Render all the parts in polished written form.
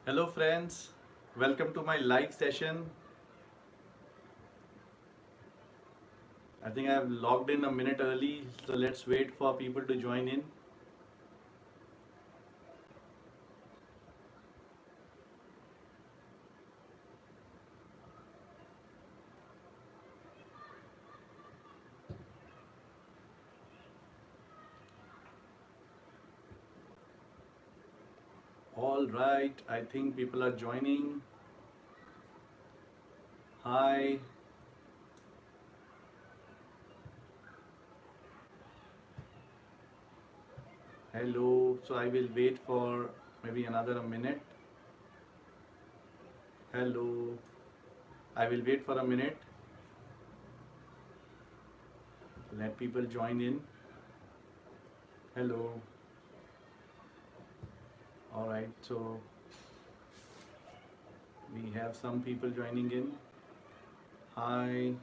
Hello friends, welcome to my live session. I think I have logged in a minute early, so let's wait for people to join in. All right, I think people are joining. Hi. Hello. So I will wait for maybe another a minute. Hello. I will wait for a minute. Let people join in. Hello. All right, so we have some people joining in. Hi.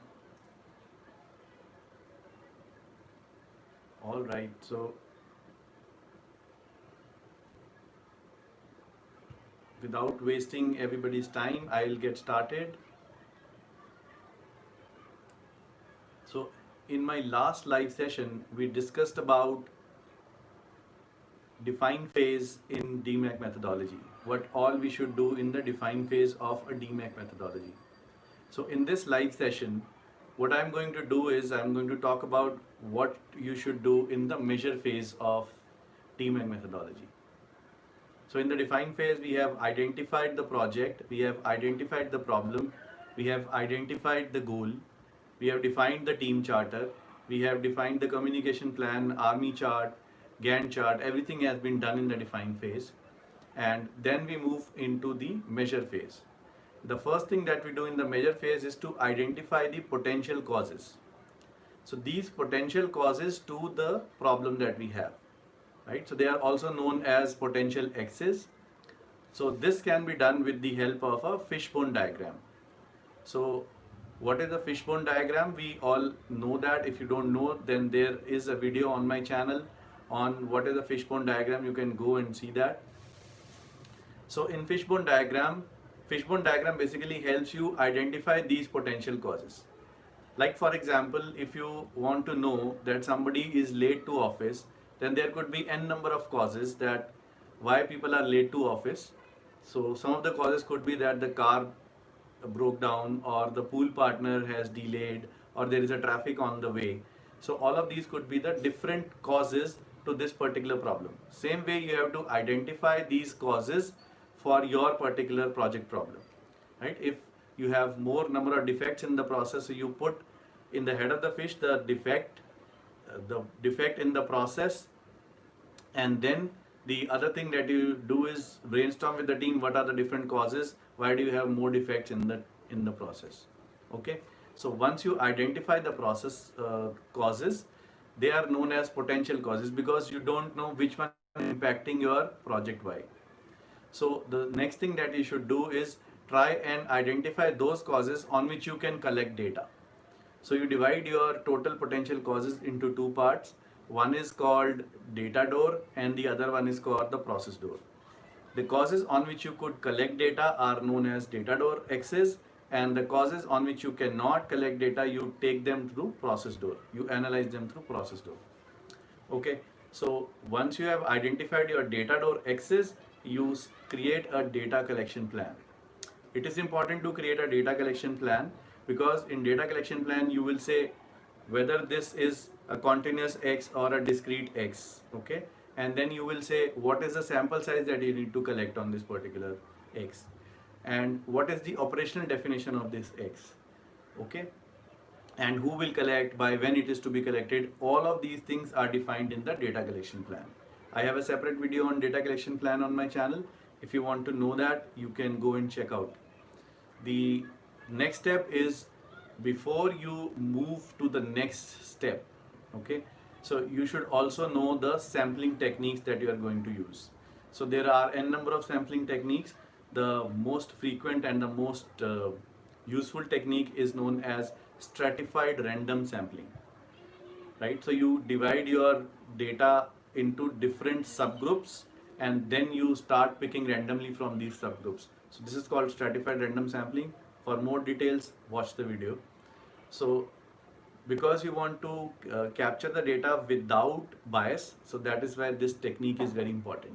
All right, so without wasting everybody's time, I'll get started. So in my last live session, we discussed about define phase in DMAC methodology, what all we should do in the define phase of a DMAC methodology. So in this live session, what I'm going to do is I'm going to talk about what you should do in the measure phase of DMAC methodology. So in the define phase, we have identified the project, we have identified the problem, we have identified the goal, we have defined the team charter, we have defined the communication plan, army chart, Gantt chart, everything has been done in the define phase. And then we move into the measure phase. The first thing that we do in the measure phase is to identify the potential causes. So these potential causes to the problem that we have, right? So they are also known as potential X's. So this can be done with the help of a fishbone diagram. So what is a fishbone diagram? We all know that. If you don't know, then there is a video on my channel on what is a fishbone diagram. You can go and see that. So in fishbone diagram basically helps you identify these potential causes. Like for example, if you want to know that somebody is late to office, then there could be n number of causes that why people are late to office. So some of the causes could be that the car broke down, or the pool partner has delayed, or there is a traffic on the way. So all of these could be the different causes to this particular problem. Same way, you have to identify these causes for your particular project problem, right? If you have more number of defects in the process, so you put in the head of the fish the defect in the process, and then the other thing that you do is brainstorm with the team what are the different causes, why do you have more defects in the process. Okay, so once you identify the process causes, they are known as potential causes because you don't know which one is impacting your project why. So the next thing that you should do is try and identify those causes on which you can collect data. So you divide your total potential causes into two parts. One is called data door and the other one is called the process door. The causes on which you could collect data are known as data door X's, and the causes on which you cannot collect data, you take them through process door. You analyze them through process door. Okay, so once you have identified your data door X's, you create a data collection plan. It is important to create a data collection plan because in data collection plan you will say whether this is a continuous X or a discrete X. Okay, and then you will say what is the sample size that you need to collect on this particular X, and what is the operational definition of this X. Okay, and who will collect, by when it is to be collected. All of these things are defined in the data collection plan. I have a separate video on data collection plan on my channel. If you want to know that, you can go and check out. The next step is, before you move to the next step, okay, so you should also know the sampling techniques that you are going to use. So there are n number of sampling techniques. The most frequent and the most useful technique is known as stratified random sampling, right? So you divide your data into different subgroups and then you start picking randomly from these subgroups. So this is called stratified random sampling. For more details, watch the video. So because you want to capture the data without bias, so that is why this technique is very important.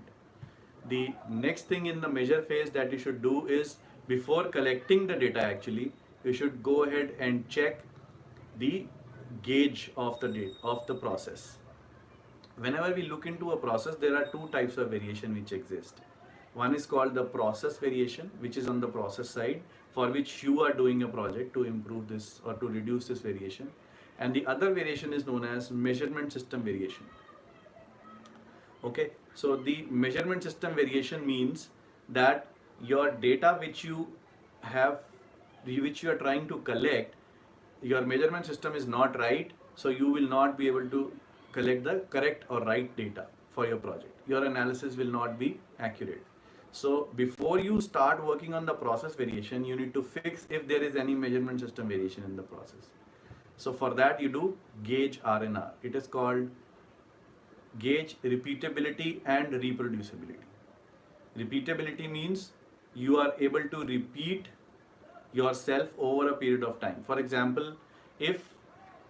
The next thing in the measure phase that you should do is, before collecting the data actually, you should go ahead and check the gauge of the process. Whenever we look into a process, there are two types of variation which exist. One is called the process variation, which is on the process side, for which you are doing a project to improve this or to reduce this variation. And the other variation is known as measurement system variation. Okay, so the measurement system variation means that your data which you are trying to collect, your measurement system is not right, so you will not be able to collect the correct or right data for your project. Your analysis will not be accurate. So before you start working on the process variation, you need to fix if there is any measurement system variation in the process. So for that you do gauge R&R. It is called gauge repeatability and reproducibility. Repeatability means you are able to repeat yourself over a period of time. For example, if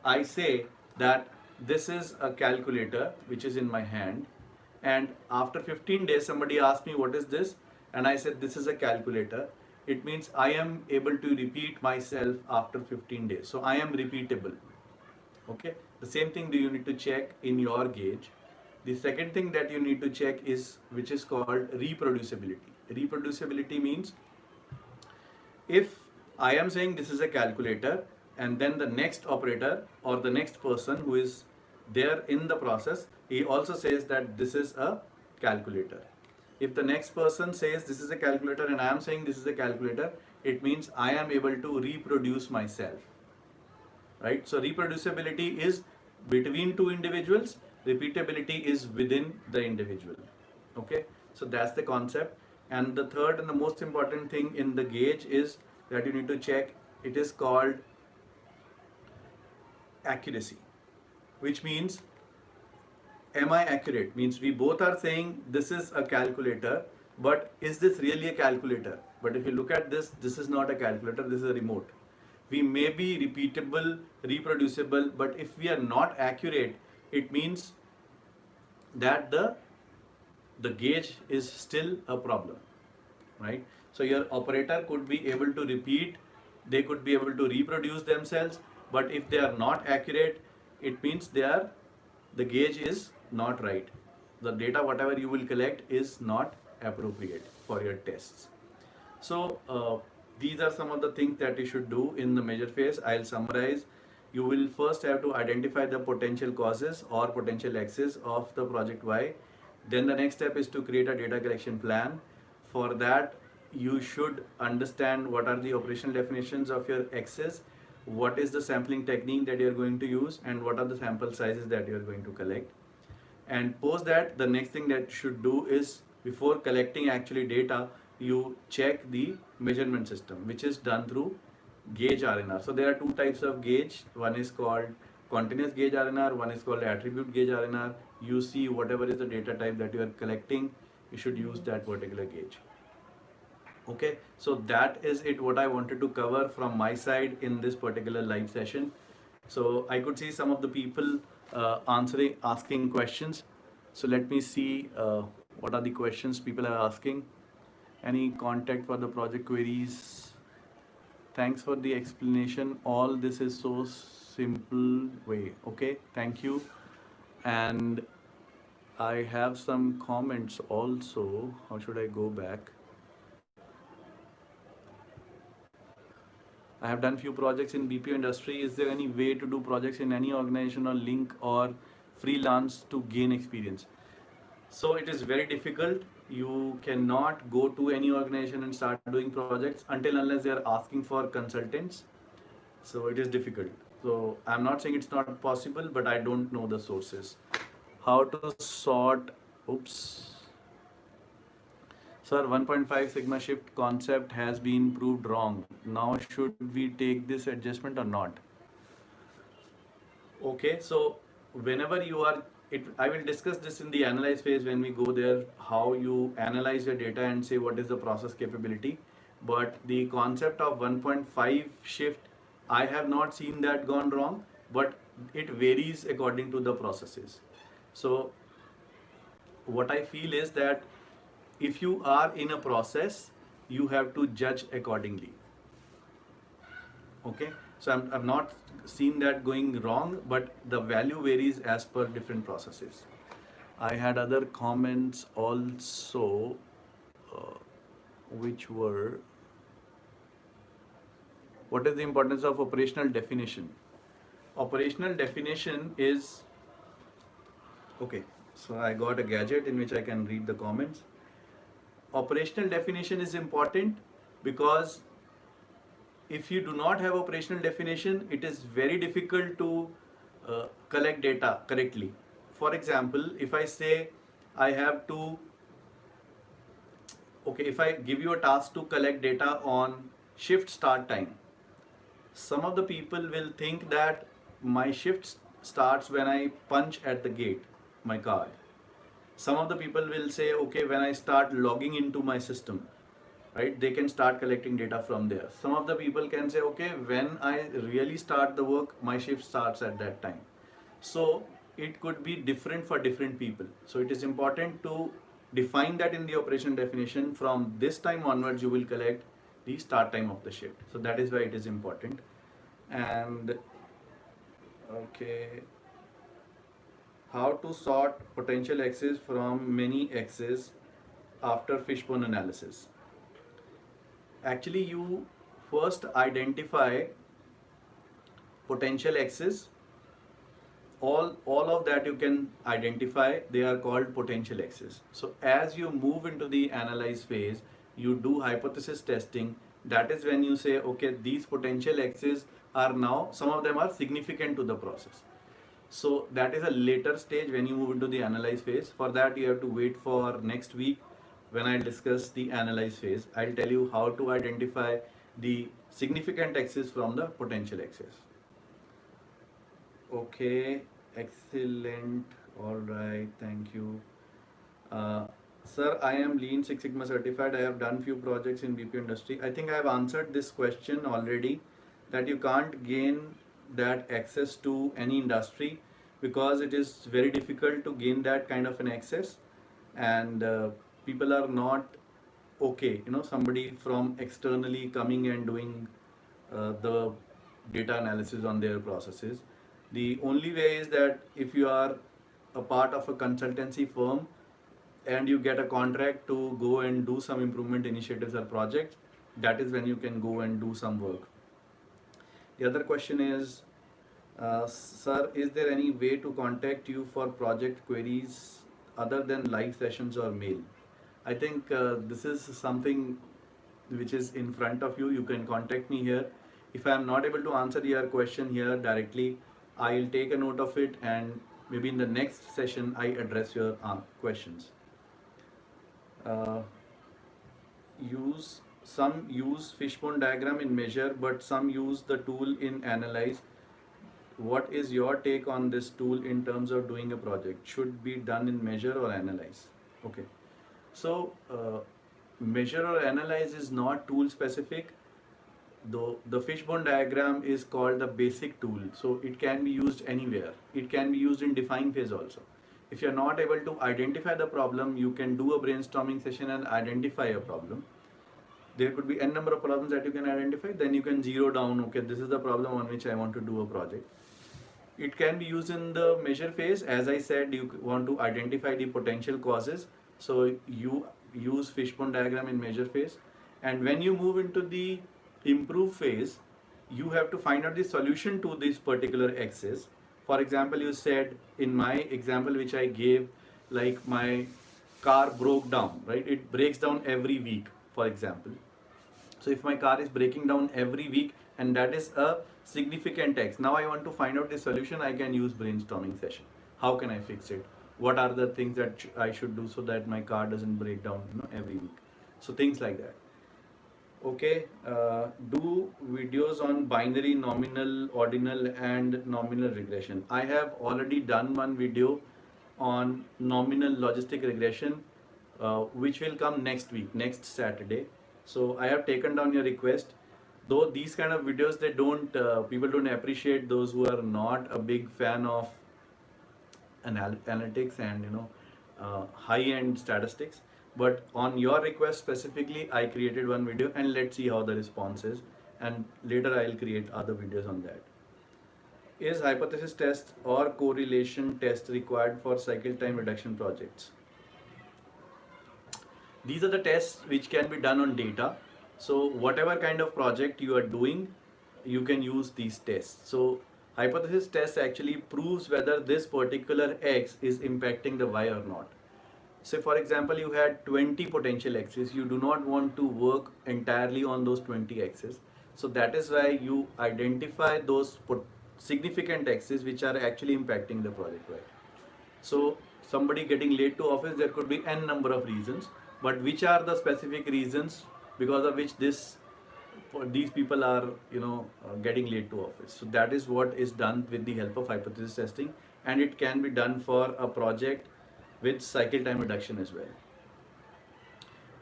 I say that this is a calculator which is in my hand, and after 15 days somebody asked me what is this, and I said this is a calculator, it means I am able to repeat myself after 15 days. So I am repeatable. Okay, the same thing do you need to check in your gauge. The second thing that you need to check is which is called reproducibility. Reproducibility means if I am saying this is a calculator, and then the next operator or the next person who is there in the process, he also says that this is a calculator. If the next person says this is a calculator and I am saying this is a calculator, it means I am able to reproduce myself. Right? So reproducibility is between two individuals, repeatability is within the individual. Okay, so that's the concept. And the third and the most important thing in the gauge is that you need to check, it is called accuracy, which means am I accurate? Means we both are saying this is a calculator, but is this really a calculator? But if you look at this, this is not a calculator, this is a remote. We may be repeatable, reproducible, but if we are not accurate, it means that the gauge is still a problem, right? So your operator could be able to repeat, they could be able to reproduce themselves, but if they are not accurate, it means the gauge is not right. The data whatever you will collect is not appropriate for your tests. So these are some of the things that you should do in the measure phase. I'll summarize. You will first have to identify the potential causes or potential axes of the project Y. Then the next step is to create a data collection plan. For that, you should understand what are the operational definitions of your axes, what is the sampling technique that you are going to use, and what are the sample sizes that you are going to collect. And post that, the next thing that you should do is, before collecting actually data, you check the measurement system, which is done through gauge R&R. So there are two types of gauge. One is called continuous gauge R&R, one is called attribute gauge R&R. You see whatever is the data type that you are collecting, you should use that particular gauge. Okay, so that is it what I wanted to cover from my side in this particular live session. So I could see some of the people asking questions. So let me see what are the questions people are asking. Any contact for the project queries? Thanks for the explanation. All this is so simple way. Okay, thank you. And I have some comments also. How should I go back? I have done few projects in BPO industry. Is there any way to do projects in any organization or link or freelance to gain experience? So it is very difficult. You cannot go to any organization and start doing projects until unless they are asking for consultants. So it is difficult. So I'm not saying it's not possible, but I don't know the sources. How to sort, oops. Sir, 1.5 sigma shift concept has been proved wrong. Now should we take this adjustment or not? Okay, so whenever you are I will discuss this in the analyze phase when we go there, how you analyze your data and say what is the process capability. But the concept of 1.5 shift, I have not seen that gone wrong, but it varies according to the processes. So what I feel is that if you are in a process, you have to judge accordingly. Okay, so I've not seen that going wrong, but the value varies as per different processes. I had other comments also, uh, which were, what is the importance of operational definition? Operational definition is, okay, so I got a gadget in which I can read the comments. Operational definition is important because if you do not have operational definition, it is very difficult to collect data correctly. For example, if I say I have to, okay, if I give you a task to collect data on shift start time, some of the people will think that my shift starts when I punch at the gate my card. Some of the people will say, okay, when I start logging into my system, right, they can start collecting data from there. Some of the people can say, okay, when I really start the work, my shift starts at that time. So it could be different for different people. So it is important to define that in the operation definition. From this time onwards, you will collect the start time of the shift. So that is why it is important. And okay, how to sort potential X's from many X's after fishbone analysis. Actually, you first identify potential X's. All of that you can identify, they are called potential X's. So as you move into the analyze phase, you do hypothesis testing. That is when you say, okay, these potential X's are now, some of them are significant to the process. So that is a later stage when you move into the analyze phase. For that, you have to wait for next week when I discuss the analyze phase. I'll tell you how to identify the significant X's from the potential X's. Okay, excellent. All right, thank you. Sir, I am Lean Six Sigma certified. I have done few projects in BPO industry. I think I have answered this question already, that you can't gain that access to any industry because it is very difficult to gain that kind of an access, and people are not okay, somebody from externally coming and doing the data analysis on their processes. The only way is that if you are a part of a consultancy firm and you get a contract to go and do some improvement initiatives or projects, that is when you can go and do some work. The other question is, sir, is there any way to contact you for project queries other than live sessions or mail? I think this is something which is in front of you. You can contact me here. If I am not able to answer your question here directly, I'll take a note of it, and maybe in the next session I address your questions. Some use fishbone diagram in measure, but some use the tool in analyze. What is your take on this tool in terms of doing a project? Should be done in measure or analyze? Okay, so measure or analyze is not tool specific, though the fishbone diagram is called the basic tool, so it can be used anywhere. It can be used in define phase also. If you're not able to identify the problem, you can do a brainstorming session and identify a problem. There could be n number of problems that you can identify, then you can zero down, okay, this is the problem on which I want to do a project. It can be used in the measure phase. As I said, you want to identify the potential causes, so you use fishbone diagram in measure phase. And when you move into the improve phase, you have to find out the solution to this particular axis. For example, you said in my example which I gave, like my car broke down, right? It breaks down every week, for example. So if my car is breaking down every week and that is a significant X, now I want to find out the solution, I can use brainstorming session. How can I fix it? What are the things that I should do so that my car doesn't break down every week? So things like that. Okay, do videos on binary, nominal, ordinal and nominal regression. I have already done one video on nominal logistic regression, which will come next week, next Saturday. So I have taken down your request. Though these kind of videos, they don't people don't appreciate, those who are not a big fan of analytics and high-end statistics. But on your request specifically, I created one video, and let's see how the response is. And later I'll create other videos on that. Is hypothesis test or correlation test required for cycle time reduction projects? These are the tests which can be done on data. So whatever kind of project you are doing, you can use these tests. So hypothesis test actually proves whether this particular X is impacting the Y or not. Say for example, you had 20 potential X's. You do not want to work entirely on those 20 X's. So that is why you identify those significant X's which are actually impacting the project, right? So somebody getting late to office, there could be n number of reasons, but which are the specific reasons because of which these people are getting late to office? So that is what is done with the help of hypothesis testing, and it can be done for a project with cycle time reduction as well.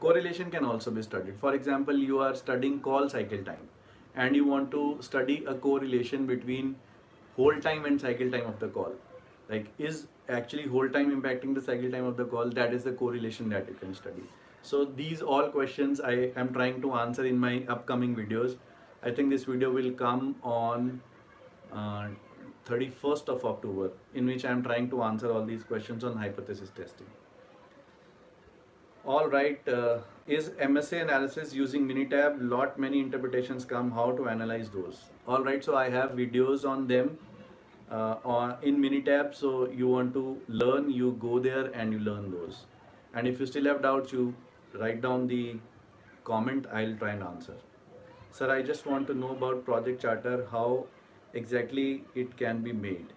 Correlation can also be studied. For example, you are studying call cycle time and you want to study a correlation between hold time and cycle time of the call. Like, is actually hold time impacting the cycle time of the call? That is the correlation that you can study. So these all questions I am trying to answer in my upcoming videos. I think this video will come on 31st of October, in which I am trying to answer all these questions on hypothesis testing. All right, is MSA analysis using Minitab? Lot many interpretations come. How to analyze those? All right, so I have videos on them in Minitab. So you want to learn, you go there and you learn those. And if you still have doubts, you write down the comment. I'll try and answer. Sir, I just want to know about project charter, how exactly it can be made.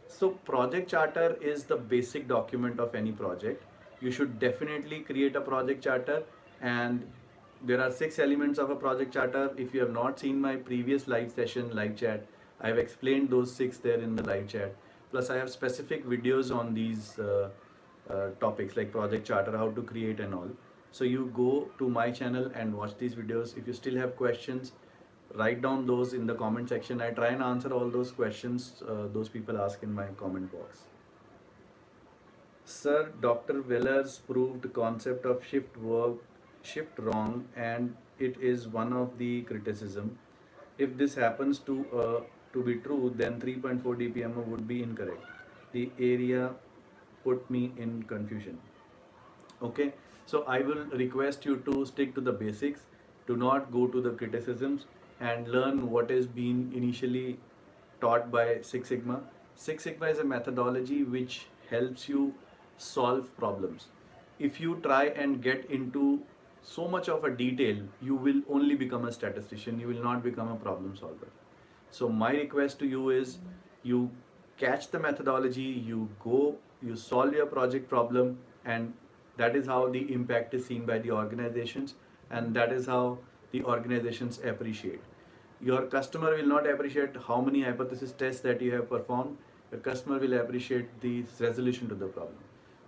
So project charter is the basic document of any project. You should definitely create a project charter, and there are 6 elements of a project charter. If you have not seen my previous live session, live chat, I have explained those 6 there in the live chat. Plus I have specific videos on these topics like project charter, how to create and all. So you go to my channel and watch these videos. If you still have questions, write down those in the comment section. I try and answer all those questions those people ask in my comment box. Sir, Dr. Weller's proved concept of shift wrong, and it is one of the criticism. If this happens to be true, then 3.4 dpm would be incorrect. The area put me in confusion. Okay, so I will request you to stick to the basics. Do not go to the criticisms and learn what is being initially taught by Six Sigma. Six Sigma is a methodology which helps you solve problems. If you try and get into so much of a detail, you will only become a statistician. You will not become a problem solver. So my request to you is, you catch the methodology, you go, you solve your project problem, and that is how the impact is seen by the organizations, and that is how the organizations appreciate. Your customer will not appreciate how many hypothesis tests that you have performed. Your customer will appreciate the resolution to the problem.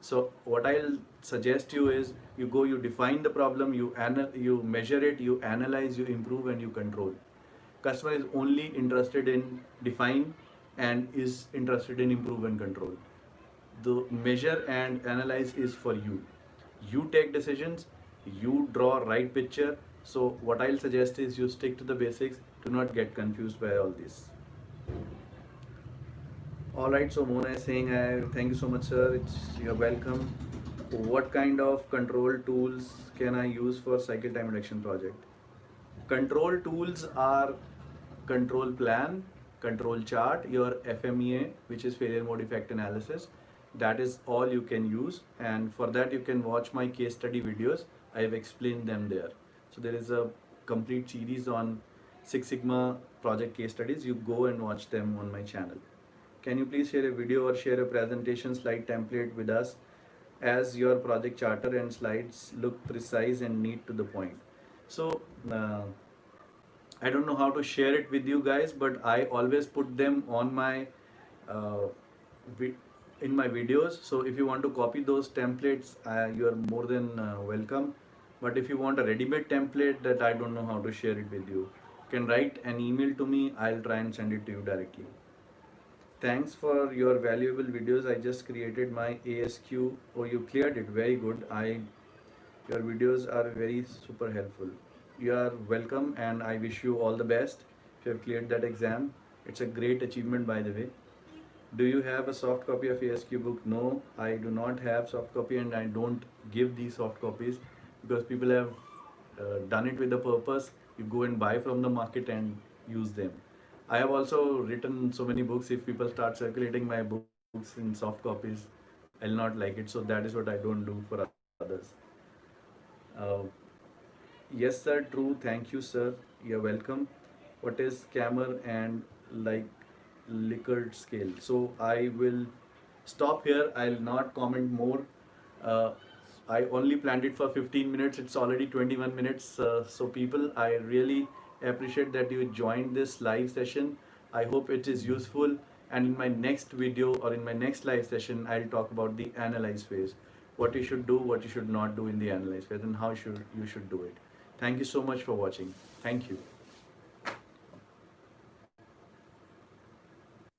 So what I'll suggest you is, you go, you define the problem, you measure it, you analyze, you improve, and you control. Customer is only interested in define and is interested in improve and control. The measure and analyze is for you. You take decisions, you draw right picture. So what I'll suggest is, you stick to the basics. Do not get confused by all this. All right, so Mona is saying, thank you so much, sir. You're welcome. What kind of control tools can I use for cycle time reduction project? Control tools are control plan, control chart, your FMEA, which is failure mode effect analysis. That is all you can use, and for that you can watch my case study videos. I have explained them there. So there is a complete series on Six Sigma project case studies. You go and watch them on my channel. Can you please share a video or share a presentation slide template with us, as your project charter and slides look precise and neat to the point? So I don't know how to share it with you guys, but I always put them on my in my videos. So if you want to copy those templates, you are more than welcome. But if you want a ready-made template, that I don't know how to share it with you, you can write an email to me. I'll try and send it to you directly. Thanks for your valuable videos. I just created my ASQ. Oh, you cleared it. Very good. Your videos are very super helpful. You are welcome, and I wish you all the best. If you have cleared that exam, it's a great achievement, by the way. Do you have a soft copy of ASQ book? No, I do not have soft copy, and I don't give these soft copies because people have done it with the purpose. You go and buy from the market and use them. I have also written so many books. If people start circulating my books in soft copies, I'll not like it. So that is what I don't do for others. Uh, yes, sir. True. Thank you, sir. You're welcome. What is scammer and like Likert scale? So I will stop here. I'll not comment more. Uh, I only planned it for 15 minutes. It's already 21 minutes. So people, I really appreciate that you joined this live session. I hope it is useful. And in my next video or in my next live session, I'll talk about the analyze phase. What you should do, what you should not do in the analyze phase, and how you should do it. Thank you so much for watching. Thank you.